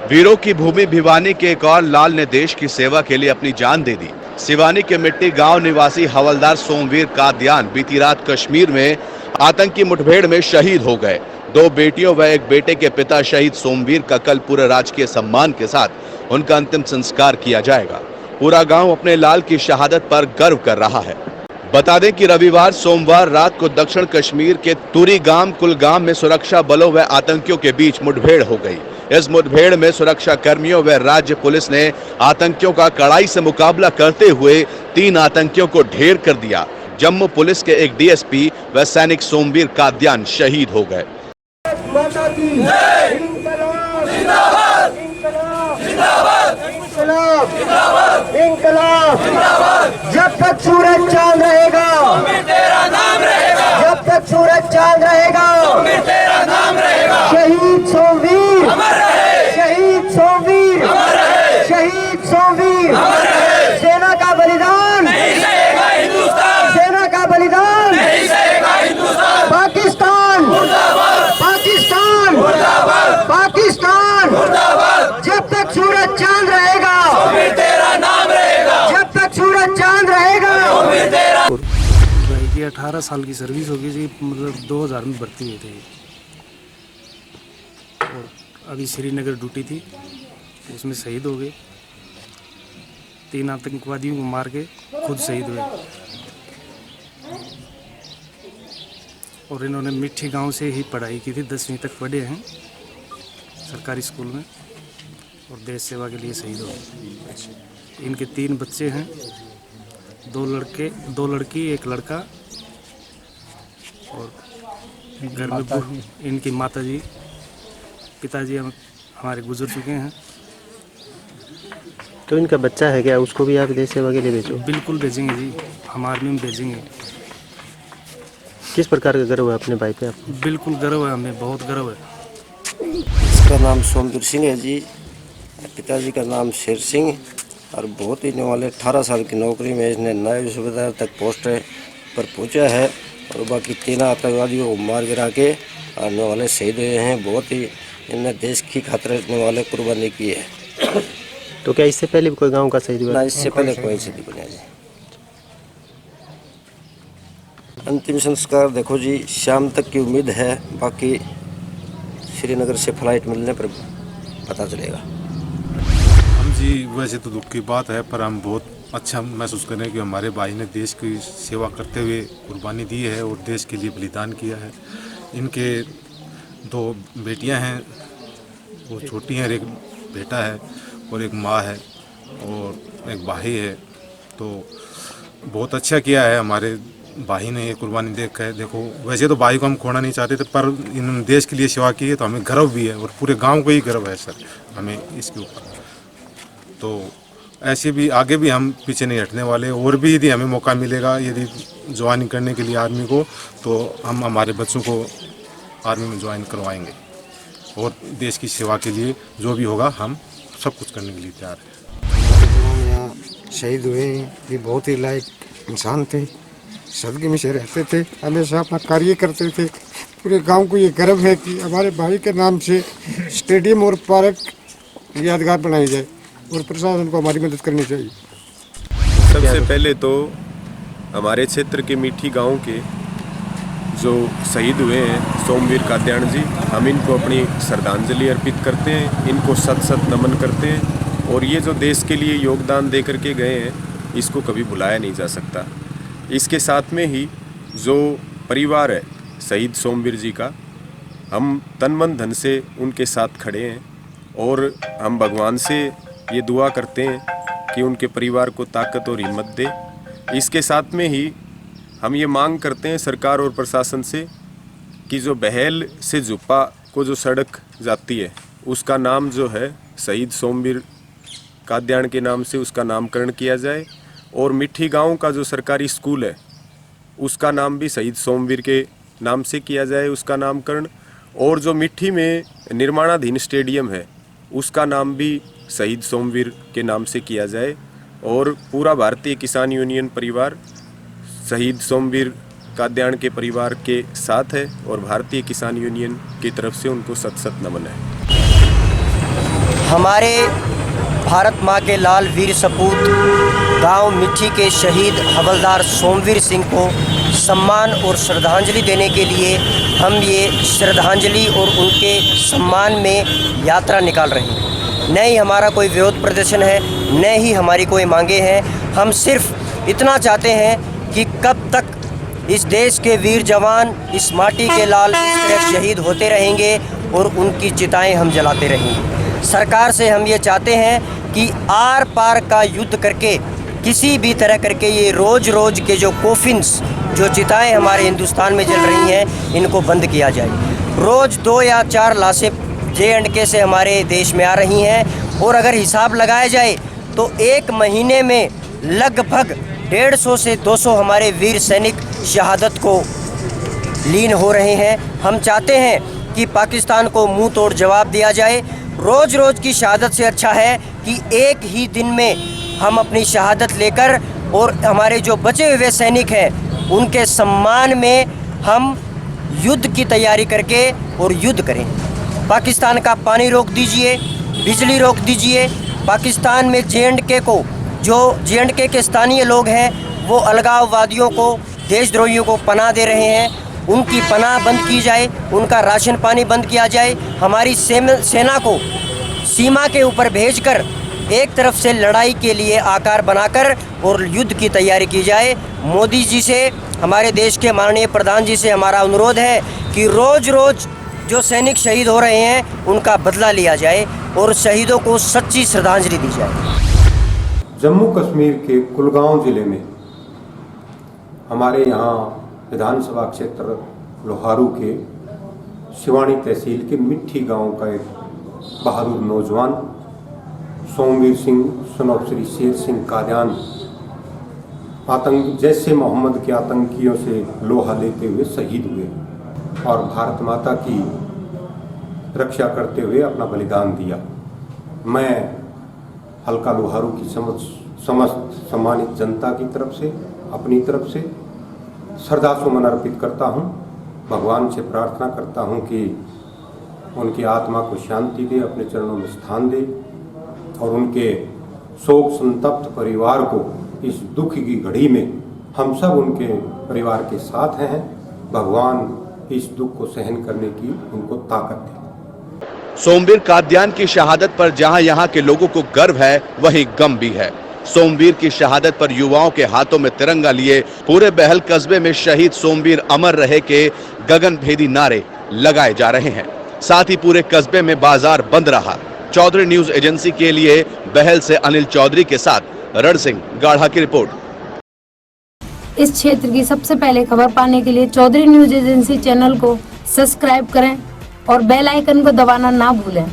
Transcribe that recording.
वीरों की भूमि भिवानी के एक और लाल ने देश की सेवा के लिए अपनी जान दे दी। सिवानी के मिट्टी गांव निवासी हवलदार सोमवीर कादियान बीती रात कश्मीर में आतंकी मुठभेड़ में शहीद हो गए। 2 बेटियों व एक बेटे के पिता शहीद सोमवीर का कल पूरे राजकीय सम्मान के साथ उनका अंतिम संस्कार किया जाएगा। पूरा गांव अपने लाल की शहादत पर गर्व कर रहा है। बता दें कि रविवार सोमवार रात को दक्षिण कश्मीर के तुरीगाम कुलगाम में सुरक्षा बलों व आतंकियों के बीच मुठभेड़ हो गई। इस मुठभेड़ में सुरक्षा कर्मियों व राज्य पुलिस ने आतंकियों का कड़ाई से मुकाबला करते हुए 3 आतंकियों को ढेर कर दिया। जम्मू पुलिस के एक डीएसपी व सैनिक सोमवीर कादियान शहीद हो गए। जब तक सूरज चांद रहेगा, तेरा नाम रहेगा। जब तक सूरज चांद रहेगा, तेरा नाम रहेगा। शहीद सोमवीर अमर रहे, शहीद सोमवीर अमर रहे, शहीद सोमवीर अमर रहे। सेना का बलिदान नहीं सहेगा हिंदुस्तान, सेना का बलिदान नहीं सहेगा हिंदुस्तान। पाकिस्तान मुर्दाबाद, पाकिस्तान मुर्दाबाद, पाकिस्तान मुर्दाबाद। जब तक सूरज चांद रहेगा, तेरा नाम रहेगा। जब तक सूरज चांद रहेगा, तेरा। भाई की 18 साल की सर्विस होगी जी, मतलब 2000 में भर्ती हुए थे और अभी श्रीनगर ड्यूटी थी, उसमें शहीद हो गए। 3 आतंकवादियों को मार के खुद शहीद हुए। और इन्होंने मिट्टी गांव से ही पढ़ाई की थी, 10वीं तक पढ़े हैं सरकारी स्कूल में और देश सेवा के लिए शहीद हो गए। इनके 3 बच्चे हैं, 2 लड़की 1 लड़का। और घर में इनकी माताजी पिताजी हमारे गुजर चुके हैं। तो इनका बच्चा है क्या, उसको भी आप देश सेवा के लिए भेजो? बिल्कुल भेजेंगे जी, हम आर्मी में भेजेंगे। किस प्रकार का गर्व है अपने भाई पे आपको? बिल्कुल गर्व है, हमें बहुत गर्व है। इसका नाम सोमवीर सिंह है जी, पिताजी का नाम शेर सिंह। और बहुत ही वाले 18 साल की नौकरी में इसने नायब सूबेदार तक पोस्ट पर पहुंचा है। और बाकी 3 आतंकवादियों को मार गिरा के आने वाले शहीद हुए हैं। बहुत ही इनने देश की खातिर इतने वाले कुर्बानी की है। तो क्या इससे पहले भी कोई गांव का शहीद हुआ? ना, इससे पहले कोई शहीद बना जी। अंतिम संस्कार देखो जी, शाम तक की उम्मीद है, बाकी श्रीनगर से फ्लाइट मिलने पर पता चलेगा। हम जी वैसे तो दुख की बात है, पर हम बहुत अच्छा महसूस कर रहे हैं कि हमारे भाई ने देश की सेवा करते हुए कुर्बानी दी है और देश के लिए बलिदान किया है। इनके 2 बेटियां हैं, वो छोटी हैं, एक बेटा है और एक माँ है और एक भाई है। तो बहुत अच्छा किया है हमारे भाई ने ये कुर्बानी देखो वैसे तो भाई को हम खोना नहीं चाहते थे, पर इन्होंने देश के लिए सेवा की है तो हमें गर्व भी है और पूरे गांव को ही गर्व है सर हमें इसके ऊपर। तो ऐसे भी आगे भी हम पीछे नहीं हटने वाले, और भी यदि हमें मौका मिलेगा यदि ज्वाइन करने के लिए आर्मी को, तो हम हमारे बच्चों को आर्मी में ज्वाइन करवाएंगे और देश की सेवा के लिए जो भी होगा हम सब कुछ करने के लिए तैयार हैं। यहाँ शहीद हुए हैं, ये बहुत ही लायक इंसान थे, सदके में से रहते थे, हमेशा अपना कार्य करते थे। पूरे गांव को ये गर्व है कि हमारे भाई के नाम से स्टेडियम और पार्क यादगार बनाई जाए और प्रशासन को हमारी मदद करनी चाहिए। सबसे पहले तो हमारे क्षेत्र के मिट्टी गांव के जो शहीद हुए हैं सोमवीर कादियान जी, हम इनको अपनी श्रद्धांजलि अर्पित करते हैं, इनको सत नमन करते हैं। और ये जो देश के लिए योगदान दे करके गए हैं, इसको कभी भुलाया नहीं जा सकता। इसके साथ में ही जो परिवार है शहीद सोमवीर जी का, हम तन मन धन से उनके साथ खड़े हैं और हम भगवान से ये दुआ करते हैं कि उनके परिवार को ताकत और हिम्मत दे। इसके साथ में ही हम ये मांग करते हैं सरकार और प्रशासन से कि जो बहेल से जुप्पा को जो सड़क जाती है उसका नाम जो है शहीद सोमवीर कादियान के नाम से उसका नामकरण किया जाए, और मिट्टी गांव का जो सरकारी स्कूल है उसका नाम भी शहीद सोमवीर के नाम से किया जाए उसका नामकरण, और जो मिट्टी में निर्माणाधीन स्टेडियम है उसका नाम भी शहीद सोमवीर के नाम से किया जाए। और पूरा भारतीय किसान यूनियन परिवार शहीद सोमवीर कादियान के परिवार के साथ है और भारतीय किसान यूनियन की तरफ से उनको सत नमन है। हमारे भारत माँ के लाल वीर सपूत गांव मिठी के शहीद हवलदार सोमवीर सिंह को सम्मान और श्रद्धांजलि देने के लिए हम ये श्रद्धांजलि और उनके सम्मान में यात्रा निकाल रहे हैं। न ही हमारा कोई विरोध प्रदर्शन है, न ही हमारी कोई मांगे हैं। हम सिर्फ इतना चाहते हैं कि कब तक इस देश के वीर जवान इस माटी के लाल इस तरह शहीद होते रहेंगे और उनकी चिताएं हम जलाते रहेंगे। सरकार से हम ये चाहते हैं कि आर पार का युद्ध करके किसी भी तरह करके ये रोज़ रोज़ के जो कोफिन्स जो चिताएं हमारे हिंदुस्तान में जल रही हैं इनको बंद किया जाए। रोज़ 2 या 4 लाशें J&K से हमारे देश में आ रही हैं और अगर हिसाब लगाया जाए तो 1 महीने में लगभग 150 से 200 हमारे वीर सैनिक शहादत को लीन हो रहे हैं। हम चाहते हैं कि पाकिस्तान को मुंह तोड़ जवाब दिया जाए। रोज़ रोज़ की शहादत से अच्छा है कि एक ही दिन में हम अपनी शहादत लेकर और हमारे जो बचे हुए सैनिक हैं उनके सम्मान में हम युद्ध की तैयारी करके और युद्ध करें। पाकिस्तान का पानी रोक दीजिए, बिजली रोक दीजिए। पाकिस्तान में J&K को जो J&K के स्थानीय लोग हैं वो अलगाववादियों को, देशद्रोहियों को पनाह दे रहे हैं, उनकी पनाह बंद की जाए, उनका राशन पानी बंद किया जाए। हमारी सेना को सीमा के ऊपर भेजकर एक तरफ से लड़ाई के लिए आकार बनाकर और युद्ध की तैयारी की जाए। मोदी जी से, हमारे देश के माननीय प्रधान जी से हमारा अनुरोध है कि रोज़ रोज़ जो सैनिक शहीद हो रहे हैं उनका बदला लिया जाए और शहीदों को सच्ची श्रद्धांजलि दी जाए। जम्मू कश्मीर के कुलगांव ज़िले में हमारे यहाँ विधानसभा क्षेत्र लोहारू के शिवानी तहसील के मिठी गांव का एक बहादुर नौजवान सोमवीर सिंह सन ऑफ श्री शेर सिंह कादियान जैश ए मोहम्मद के आतंकियों से लोहा लेते हुए शहीद हुए और भारत माता की रक्षा करते हुए अपना बलिदान दिया। मैं हल्का लोहारू की समस्त सम्मानित जनता की तरफ से, अपनी तरफ से श्रद्धासुमन अर्पित करता हूँ। भगवान से प्रार्थना करता हूँ कि उनकी आत्मा को शांति दे, अपने चरणों में स्थान दे और उनके शोक संतप्त परिवार को इस दुख की घड़ी में हम सब उनके परिवार के साथ हैं। भगवान इस दुख को सहन करने की उनको ताकत दे। सोमवीर कादियान की शहादत पर जहां यहां के लोगों को गर्व है, वहीं गम भी है। सोमवीर की शहादत पर युवाओं के हाथों में तिरंगा लिए पूरे बहल कस्बे में शहीद सोमवीर अमर रहे के गगनभेदी नारे लगाए जा रहे हैं। साथ ही पूरे कस्बे में बाजार बंद रहा। चौधरी न्यूज एजेंसी के लिए बहल से अनिल चौधरी के साथ रण सिंह गाढ़ा की रिपोर्ट। इस क्षेत्र की सबसे पहले खबर पाने के लिए चौधरी न्यूज एजेंसी चैनल को सब्सक्राइब करें और बेल आइकन को दबाना ना भूलें।